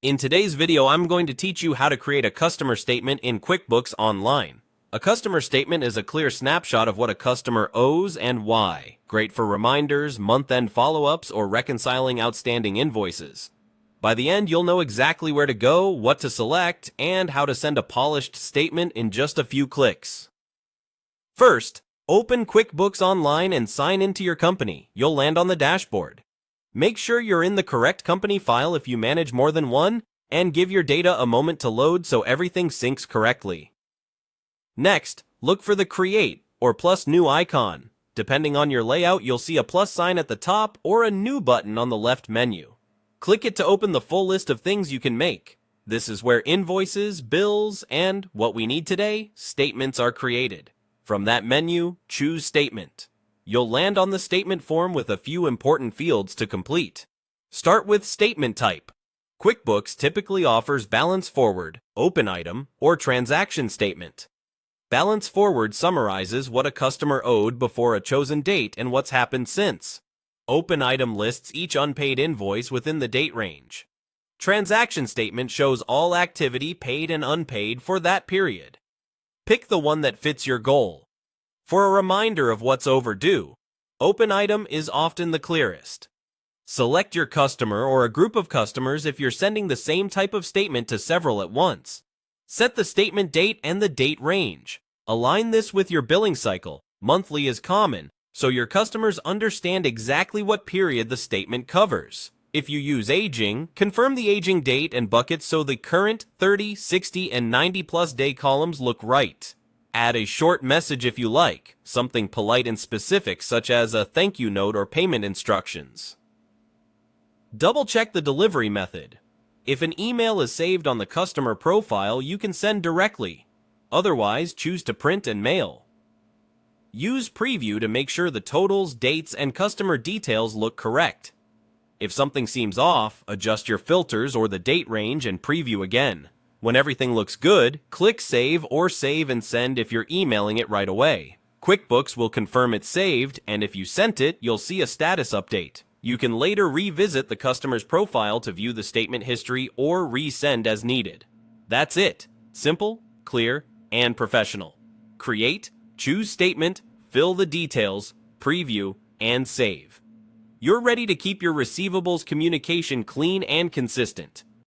In today's video, I'm going to teach you how to create a customer statement in QuickBooks Online. A customer statement is a clear snapshot of what a customer owes and why. Great for reminders, month-end follow-ups, or reconciling outstanding invoices. By the end, you'll know exactly where to go, what to select, and how to send a polished statement in just a few clicks. First, open QuickBooks Online and sign into your company. You'll land on the dashboard. Make sure you're in the correct company file if you manage more than one, and give your data a moment to load so everything syncs correctly. Next, look for the Create or Plus New icon. Depending on your layout, you'll see a plus sign at the top or a New button on the left menu. Click it to open the full list of things you can make. This is where invoices, bills, and, what we need today, statements are created. From that menu, choose Statement. You'll land on the statement form with a few important fields to complete. Start with Statement Type. QuickBooks typically offers Balance Forward, Open Item, or Transaction Statement. Balance Forward summarizes what a customer owed before a chosen date and what's happened since. Open Item lists each unpaid invoice within the date range. Transaction Statement shows all activity paid and unpaid for that period. Pick the one that fits your goal. For a reminder of what's overdue, Open Item is often the clearest. Select your customer or a group of customers if you're sending the same type of statement to several at once. Set the statement date and the date range. Align this with your billing cycle. Monthly is common, so your customers understand exactly what period the statement covers. If you use aging, confirm the aging date and bucket so the current 30, 60, and 90+ day columns look right. Add a short message if you like, something polite and specific such as a thank you note or payment instructions. Double-check the delivery method. If an email is saved on the customer profile, you can send directly. Otherwise, choose to print and mail. Use Preview to make sure the totals, dates, and customer details look correct. If something seems off, adjust your filters or the date range and preview again. When everything looks good, click Save or Save and Send if you're emailing it right away. QuickBooks will confirm it's saved, and if you sent it, you'll see a status update. You can later revisit the customer's profile to view the statement history or resend as needed. That's it. Simple, clear, and professional. Create, choose statement, fill the details, preview, and save. You're ready to keep your receivables communication clean and consistent.